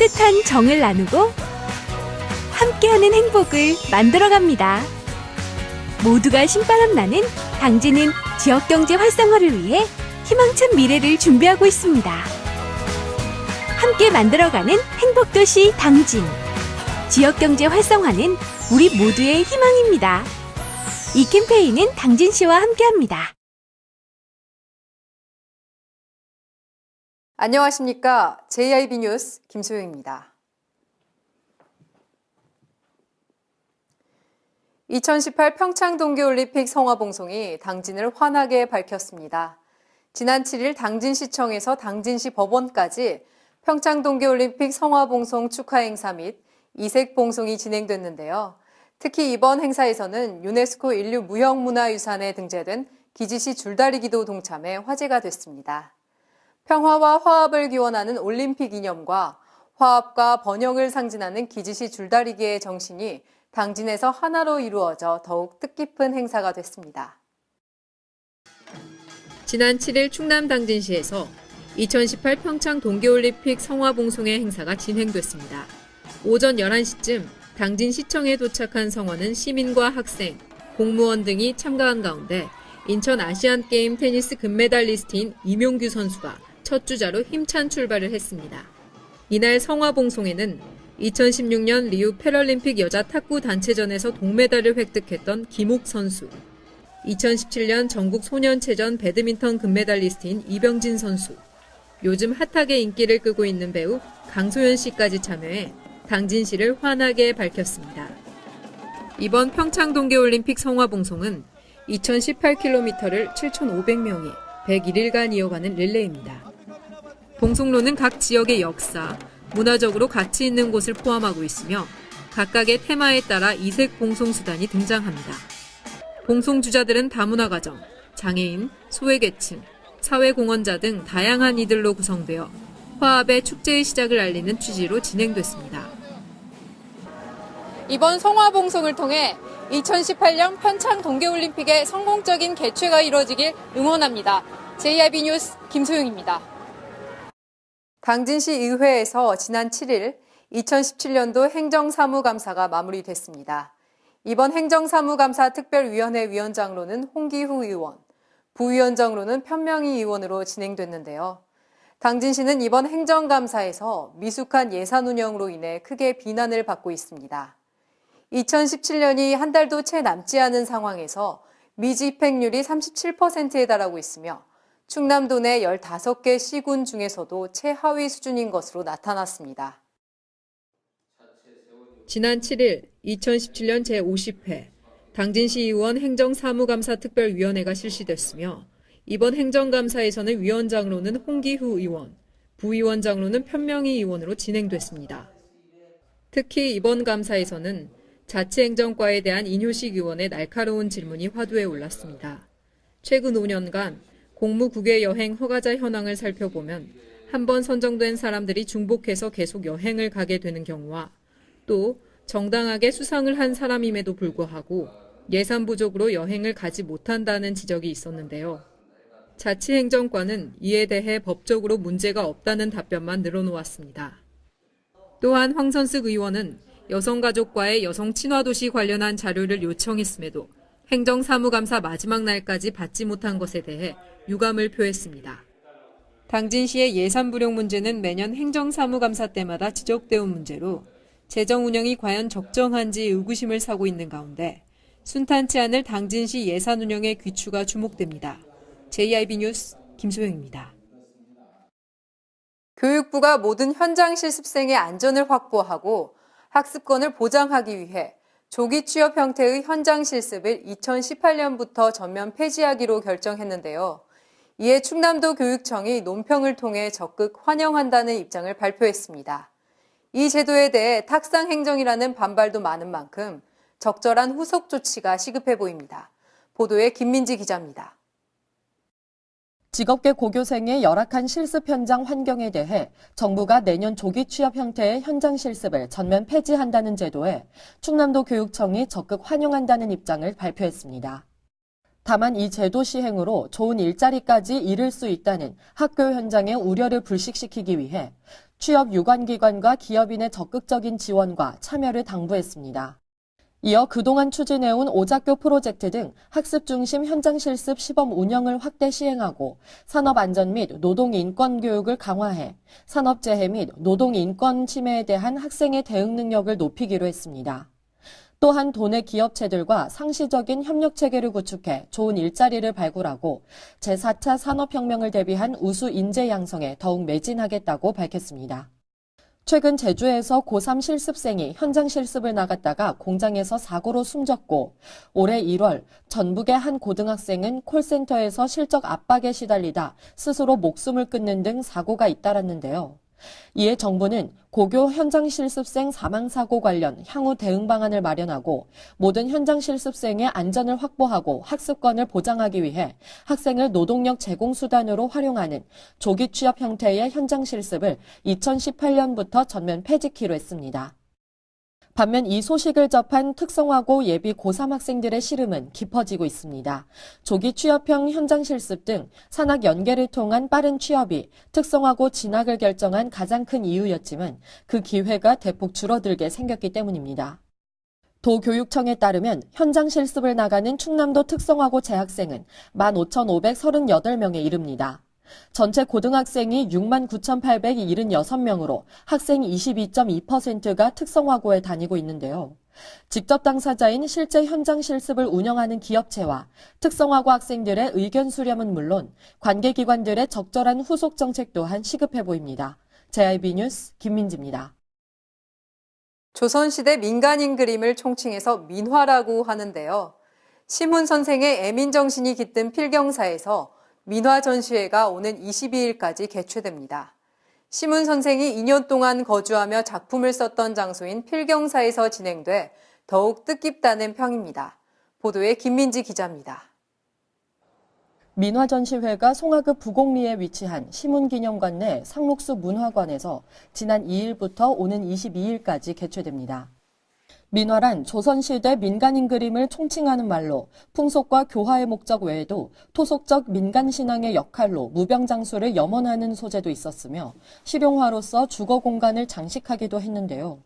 따뜻한 정을 나누고 함께하는 행복을 만들어갑니다. 모두가 신바람 나는 당진은 지역경제 활성화를 위해 희망찬 미래를 준비하고 있습니다. 함께 만들어가는 행복도시 당진. 지역경제 활성화는 우리 모두의 희망입니다. 이 캠페인은 당진시와 함께합니다. 안녕하십니까. JIB 뉴스 김소영입니다. 2018 평창 동계올림픽 성화봉송이 당진을 환하게 밝혔습니다. 지난 7일 당진시청에서 당진시 법원까지 평창 동계올림픽 성화봉송 축하 행사 및 이색봉송이 진행됐는데요. 특히 이번 행사에서는 유네스코 인류 무형문화유산에 등재된 기지시 줄다리기도 동참해 화제가 됐습니다. 평화와 화합을 기원하는 올림픽 이념과 화합과 번영을 상징하는 기지시 줄다리기의 정신이 당진에서 하나로 이루어져 더욱 뜻깊은 행사가 됐습니다. 지난 7일 충남 당진시에서 2018 평창 동계올림픽 성화봉송의 행사가 진행됐습니다. 오전 11시쯤 당진시청에 도착한 성화는 시민과 학생, 공무원 등이 참가한 가운데 인천 아시안게임 테니스 금메달리스트인 이명규 선수가 첫 주자로 힘찬 출발을 했습니다. 이날 성화봉송에는 2016년 리우 패럴림픽 여자 탁구 단체전에서 동메달을 획득했던 김옥 선수, 2017년 전국 소년체전 배드민턴 금메달리스트인 이병진 선수, 요즘 핫하게 인기를 끄고 있는 배우 강소연 씨까지 참여해 당진시를 환하게 밝혔습니다. 이번 평창 동계올림픽 성화봉송은 2018km를 7,500명이 101일간 이어가는 릴레이입니다. 봉송로는 각 지역의 역사, 문화적으로 가치 있는 곳을 포함하고 있으며 각각의 테마에 따라 이색 봉송수단이 등장합니다. 봉송주자들은 다문화가정, 장애인, 소외계층, 사회공헌자 등 다양한 이들로 구성되어 화합의 축제의 시작을 알리는 취지로 진행됐습니다. 이번 성화봉송을 통해 2018년 평창 동계올림픽의 성공적인 개최가 이루어지길 응원합니다. JIB 뉴스 김소영입니다. 당진시 의회에서 지난 7일 2017년도 행정사무감사가 마무리됐습니다. 이번 행정사무감사 특별위원회 위원장로는 홍기후 의원, 부위원장로는 편명희 의원으로 진행됐는데요. 당진시는 이번 행정감사에서 미숙한 예산 운영으로 인해 크게 비난을 받고 있습니다. 2017년이 한 달도 채 남지 않은 상황에서 미집행률이 37%에 달하고 있으며 충남도 내 15개 시군 중에서도 최하위 수준인 것으로 나타났습니다. 지난 7일 2017년 제50회 당진시 의원 행정사무감사 특별위원회가 실시됐으며 이번 행정감사에서는 위원장로는 홍기후 의원, 부위원장로는 편명희 의원으로 진행됐습니다. 특히 이번 감사에서는 자치행정과에 대한 인효식 의원의 날카로운 질문이 화두에 올랐습니다. 최근 5년간 공무국외 여행 허가자 현황을 살펴보면 한 번 선정된 사람들이 중복해서 계속 여행을 가게 되는 경우와 또 정당하게 수상을 한 사람임에도 불구하고 예산 부족으로 여행을 가지 못한다는 지적이 있었는데요. 자치행정과는 이에 대해 법적으로 문제가 없다는 답변만 늘어놓았습니다. 또한 황선숙 의원은 여성가족과의 여성친화도시 관련한 자료를 요청했음에도 행정사무감사 마지막 날까지 받지 못한 것에 대해 유감을 표했습니다. 당진시의 예산 불용 문제는 매년 행정사무감사 때마다 지적되어 온 문제로 재정 운영이 과연 적정한지 의구심을 사고 있는 가운데 순탄치 않을 당진시 예산 운영의 귀추가 주목됩니다. JIB 뉴스 김소영입니다. 교육부가 모든 현장 실습생의 안전을 확보하고 학습권을 보장하기 위해 조기 취업 형태의 현장 실습을 2018년부터 전면 폐지하기로 결정했는데요. 이에 충남도 교육청이 논평을 통해 적극 환영한다는 입장을 발표했습니다. 이 제도에 대해 탁상 행정이라는 반발도 많은 만큼 적절한 후속 조치가 시급해 보입니다. 보도에 김민지 기자입니다. 직업계 고교생의 열악한 실습 현장 환경에 대해 정부가 내년 조기 취업 형태의 현장 실습을 전면 폐지한다는 제도에 충남도 교육청이 적극 환영한다는 입장을 발표했습니다. 다만 이 제도 시행으로 좋은 일자리까지 잃을 수 있다는 학교 현장의 우려를 불식시키기 위해 취업 유관기관과 기업인의 적극적인 지원과 참여를 당부했습니다. 이어 그동안 추진해온 오작교 프로젝트 등 학습 중심 현장 실습 시범 운영을 확대 시행하고 산업안전 및 노동인권 교육을 강화해 산업재해 및 노동인권 침해에 대한 학생의 대응 능력을 높이기로 했습니다. 또한 도내 기업체들과 상시적인 협력체계를 구축해 좋은 일자리를 발굴하고 제4차 산업혁명을 대비한 우수 인재 양성에 더욱 매진하겠다고 밝혔습니다. 최근 제주에서 고3 실습생이 현장 실습을 나갔다가 공장에서 사고로 숨졌고 올해 1월 전북의 한 고등학생은 콜센터에서 실적 압박에 시달리다 스스로 목숨을 끊는 등 사고가 잇따랐는데요. 이에 정부는 고교 현장 실습생 사망사고 관련 향후 대응 방안을 마련하고 모든 현장 실습생의 안전을 확보하고 학습권을 보장하기 위해 학생을 노동력 제공 수단으로 활용하는 조기 취업 형태의 현장 실습을 2018년부터 전면 폐지키로 했습니다. 반면 이 소식을 접한 특성화고 예비 고3 학생들의 시름은 깊어지고 있습니다. 조기 취업형 현장 실습 등 산학 연계를 통한 빠른 취업이 특성화고 진학을 결정한 가장 큰 이유였지만 그 기회가 대폭 줄어들게 생겼기 때문입니다. 도교육청에 따르면 현장 실습을 나가는 충남도 특성화고 재학생은 15,538명에 이릅니다. 전체 고등학생이 69,876명으로 학생 22.2%가 특성화고에 다니고 있는데요. 직접 당사자인 실제 현장 실습을 운영하는 기업체와 특성화고 학생들의 의견 수렴은 물론 관계기관들의 적절한 후속 정책 또한 시급해 보입니다. JIB 뉴스 김민지입니다. 조선시대 민간인 그림을 총칭해서 민화라고 하는데요. 시문 선생의 애민정신이 깃든 필경사에서 민화 전시회가 오는 22일까지 개최됩니다. 시문 선생이 2년 동안 거주하며 작품을 썼던 장소인 필경사에서 진행돼 더욱 뜻깊다는 평입니다. 보도에 김민지 기자입니다. 민화 전시회가 송화읍 부곡리에 위치한 시문기념관 내 상록수 문화관에서 지난 2일부터 오는 22일까지 개최됩니다. 민화란 조선시대 민간인 그림을 총칭하는 말로 풍속과 교화의 목적 외에도 토속적 민간신앙의 역할로 무병장수를 염원하는 소재도 있었으며 실용화로서 주거 공간을 장식하기도 했는데요.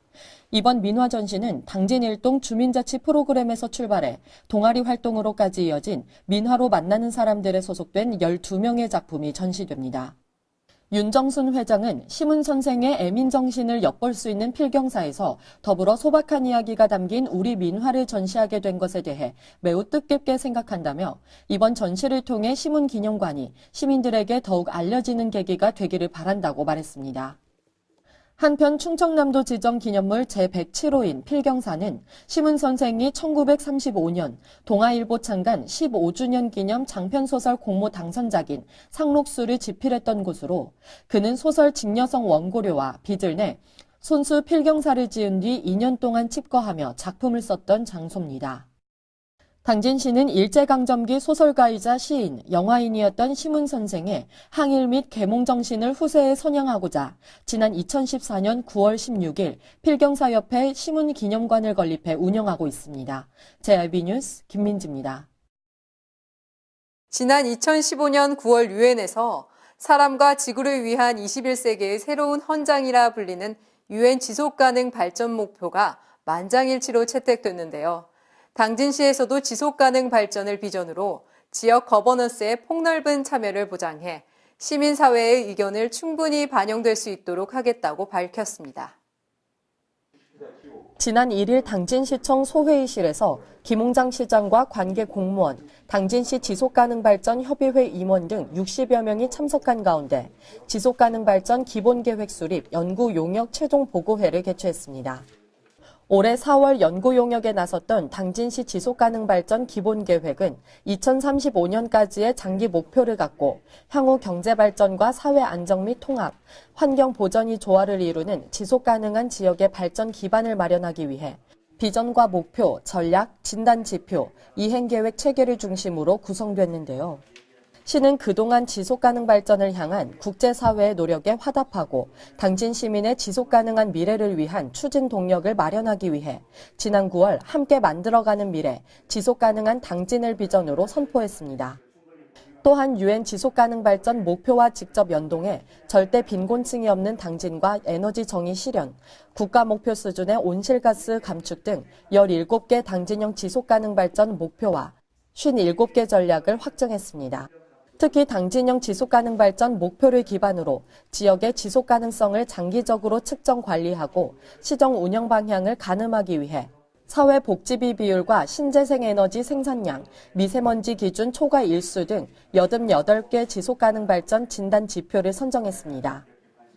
이번 민화 전시는 당진일동 주민자치 프로그램에서 출발해 동아리 활동으로까지 이어진 민화로 만나는 사람들에 소속된 12명의 작품이 전시됩니다. 윤정순 회장은 시문 선생의 애민정신을 엿볼 수 있는 필경사에서 더불어 소박한 이야기가 담긴 우리 민화를 전시하게 된 것에 대해 매우 뜻깊게 생각한다며 이번 전시를 통해 시문기념관이 시민들에게 더욱 알려지는 계기가 되기를 바란다고 말했습니다. 한편 충청남도 지정 기념물 제107호인 필경사는 시문 선생이 1935년 동아일보 창간 15주년 기념 장편소설 공모 당선작인 상록수를 집필했던 곳으로 그는 소설 직녀성 원고료와 빚을 내 손수 필경사를 지은 뒤 2년 동안 칩거하며 작품을 썼던 장소입니다. 당진시는 일제강점기 소설가이자 시인, 영화인이었던 시문 선생의 항일 및 계몽 정신을 후세에 선양하고자 지난 2014년 9월 16일 필경사 옆에 시문 기념관을 건립해 운영하고 있습니다. JIB 뉴스 김민지입니다. 지난 2015년 9월 유엔에서 사람과 지구를 위한 21세기의 새로운 헌장이라 불리는 유엔 지속가능 발전 목표가 만장일치로 채택됐는데요. 당진시에서도 지속가능 발전을 비전으로 지역 거버넌스의 폭넓은 참여를 보장해 시민사회의 의견을 충분히 반영될 수 있도록 하겠다고 밝혔습니다. 지난 1일 당진시청 소회의실에서 김웅장 시장과 관계 공무원, 당진시 지속가능발전 협의회 임원 등 60여 명이 참석한 가운데 지속가능발전 기본계획 수립 연구 용역 최종 보고회를 개최했습니다. 올해 4월 연구 용역에 나섰던 당진시 지속가능발전 기본계획은 2035년까지의 장기 목표를 갖고 향후 경제발전과 사회 안정 및 통합, 환경 보전이 조화를 이루는 지속가능한 지역의 발전 기반을 마련하기 위해 비전과 목표, 전략, 진단지표, 이행계획 체계를 중심으로 구성됐는데요. 시는 그동안 지속가능 발전을 향한 국제사회의 노력에 화답하고 당진 시민의 지속가능한 미래를 위한 추진 동력을 마련하기 위해 지난 9월 함께 만들어가는 미래, 지속가능한 당진을 비전으로 선포했습니다. 또한 유엔 지속가능발전 목표와 직접 연동해 절대 빈곤층이 없는 당진과 에너지 정의 실현, 국가 목표 수준의 온실가스 감축 등 17개 당진형 지속가능발전 목표와 57개 전략을 확정했습니다. 특히 당진형 지속가능발전 목표를 기반으로 지역의 지속가능성을 장기적으로 측정 관리하고 시정 운영 방향을 가늠하기 위해 사회복지비 비율과 신재생에너지 생산량, 미세먼지 기준 초과 일수 등 88개 지속가능발전 진단 지표를 선정했습니다.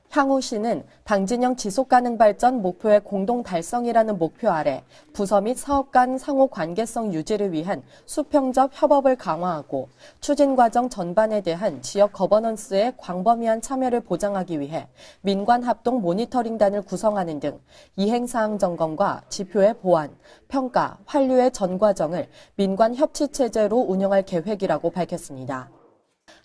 향후 시는 당진형 지속가능발전 목표의 공동 달성이라는 목표 아래 부서 및 사업 간 상호 관계성 유지를 위한 수평적 협업을 강화하고 추진 과정 전반에 대한 지역 거버넌스의 광범위한 참여를 보장하기 위해 민관 합동 모니터링단을 구성하는 등 이행사항 점검과 지표의 보완, 평가, 환류의 전 과정을 민관 협치체제로 운영할 계획이라고 밝혔습니다.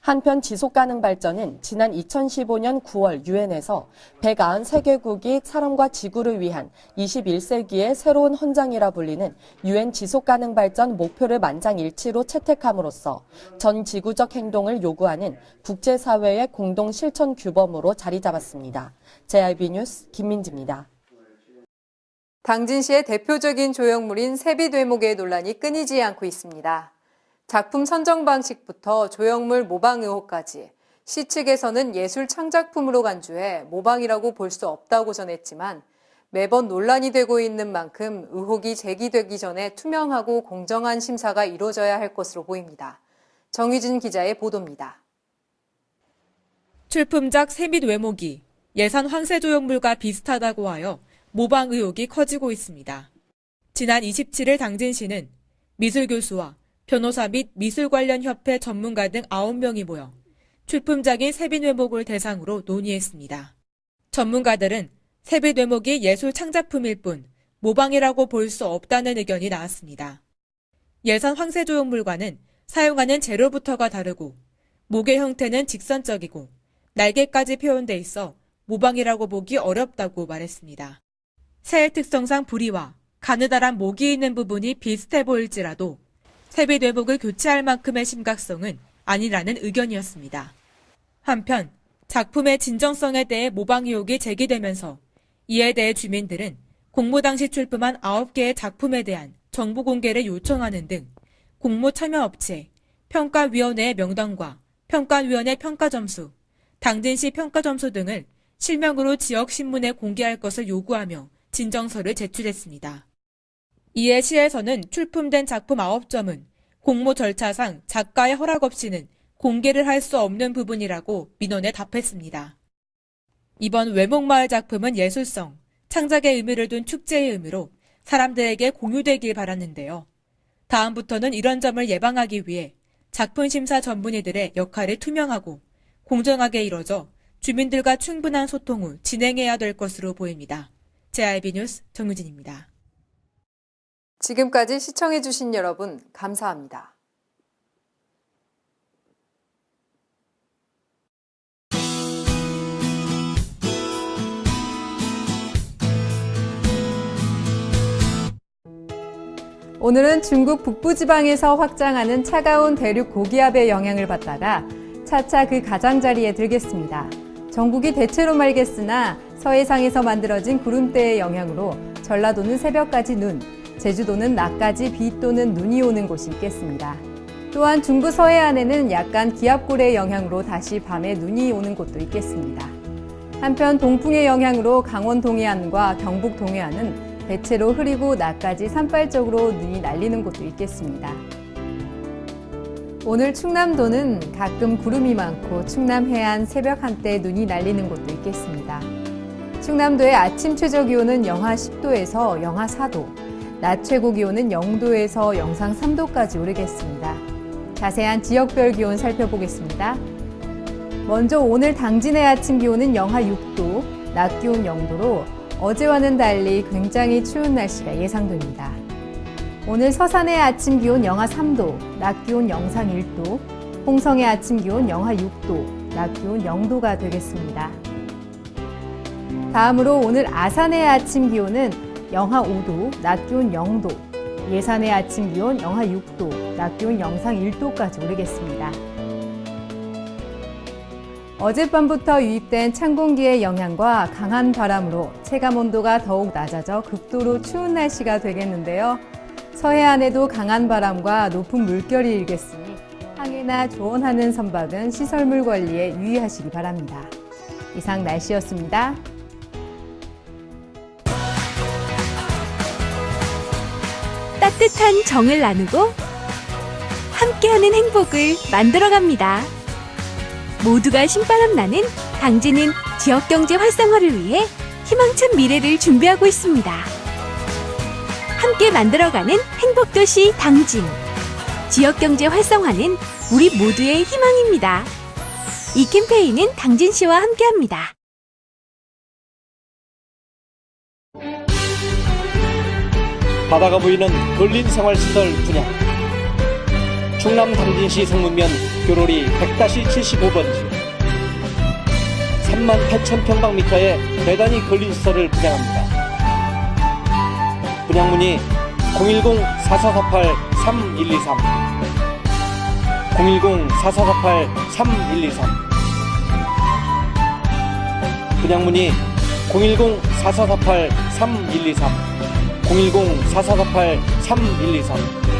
한편 지속가능발전은 지난 2015년 9월 유엔에서 193개국이 사람과 지구를 위한 21세기의 새로운 헌장이라 불리는 유엔 지속가능발전 목표를 만장일치로 채택함으로써 전 지구적 행동을 요구하는 국제사회의 공동 실천 규범으로 자리 잡았습니다. JIB 뉴스 김민지입니다. 당진시의 대표적인 조형물인 세빛외목의 논란이 끊이지 않고 있습니다. 작품 선정 방식부터 조형물 모방 의혹까지 시 측에서는 예술 창작품으로 간주해 모방이라고 볼 수 없다고 전했지만 매번 논란이 되고 있는 만큼 의혹이 제기되기 전에 투명하고 공정한 심사가 이루어져야 할 것으로 보입니다. 정유진 기자의 보도입니다. 출품작 세빛 외목이 예산 황새 조형물과 비슷하다고 하여 모방 의혹이 커지고 있습니다. 지난 27일 당진시는 미술교수와 변호사 및 미술 관련 협회 전문가 등 9명이 모여 출품작인 세빛 외목을 대상으로 논의했습니다. 전문가들은 세빛 외목이 예술 창작품일 뿐 모방이라고 볼 수 없다는 의견이 나왔습니다. 예산 황새 조형물과는 사용하는 재료부터가 다르고 목의 형태는 직선적이고 날개까지 표현돼 있어 모방이라고 보기 어렵다고 말했습니다. 새의 특성상 부리와 가느다란 목이 있는 부분이 비슷해 보일지라도 세빛 외목을 교체할 만큼의 심각성은 아니라는 의견이었습니다. 한편 작품의 진정성에 대해 모방 의혹이 제기되면서 이에 대해 주민들은 공모 당시 출품한 9개의 작품에 대한 정보 공개를 요청하는 등 공모 참여 업체, 평가위원회의 명단과 평가위원회 평가 점수, 당진시 평가 점수 등을 실명으로 지역신문에 공개할 것을 요구하며 진정서를 제출했습니다. 이에 시에서는 출품된 작품 9점은 공모 절차상 작가의 허락 없이는 공개를 할 수 없는 부분이라고 민원에 답했습니다. 이번 외목마을 작품은 예술성, 창작의 의미를 둔 축제의 의미로 사람들에게 공유되길 바랐는데요. 다음부터는 이런 점을 예방하기 위해 작품 심사 전문의들의 역할이 투명하고 공정하게 이뤄져 주민들과 충분한 소통 후 진행해야 될 것으로 보입니다. JIB 뉴스 정유진입니다. 지금까지 시청해주신 여러분 감사합니다. 오늘은 중국 북부지방에서 확장하는 차가운 대륙 고기압의 영향을 받다가 차차 그 가장자리에 들겠습니다. 전국이 대체로 맑겠으나 서해상에서 만들어진 구름대의 영향으로 전라도는 새벽까지 눈, 제주도는 낮까지 비 또는 눈이 오는 곳이 있겠습니다. 또한 중부 서해안에는 약간 기압골의 영향으로 다시 밤에 눈이 오는 곳도 있겠습니다. 한편 동풍의 영향으로 강원 동해안과 경북 동해안은 대체로 흐리고 낮까지 산발적으로 눈이 날리는 곳도 있겠습니다. 오늘 충남도는 가끔 구름이 많고 충남 해안 새벽 한때 눈이 날리는 곳도 있겠습니다. 충남도의 아침 최저 기온은 영하 10도에서 영하 4도, 낮 최고 기온은 0도에서 영상 3도까지 오르겠습니다. 자세한 지역별 기온 살펴보겠습니다. 먼저 오늘 당진의 아침 기온은 영하 6도, 낮 기온 0도로 어제와는 달리 굉장히 추운 날씨가 예상됩니다. 오늘 서산의 아침 기온 영하 3도, 낮 기온 영상 1도, 홍성의 아침 기온 영하 6도, 낮 기온 0도가 되겠습니다. 다음으로 오늘 아산의 아침 기온은 영하 5도, 낮 기온 0도, 예산의 아침 기온 영하 6도, 낮 기온 영상 1도까지 오르겠습니다. 어젯밤부터 유입된 찬 공기의 영향과 강한 바람으로 체감 온도가 더욱 낮아져 극도로 추운 날씨가 되겠는데요. 서해안에도 강한 바람과 높은 물결이 일겠으니 항해나 조언하는 선박은 시설물 관리에 유의하시기 바랍니다. 이상 날씨였습니다. 따뜻한 정을 나누고 함께하는 행복을 만들어갑니다. 모두가 신바람 나는 당진은 지역경제 활성화를 위해 희망찬 미래를 준비하고 있습니다. 함께 만들어가는 행복도시 당진. 지역경제 활성화는 우리 모두의 희망입니다. 이 캠페인은 당진시와 함께합니다. 바다가 보이는 근린 생활시설 분양. 충남 당진시 성문면 교로리 100-75번지 38,000평방미터의 대단위 근린시설을 분양합니다. 분양문의 010-4448-3123 010-4448-3123 분양문의 010-4448-3123 010-4448-3123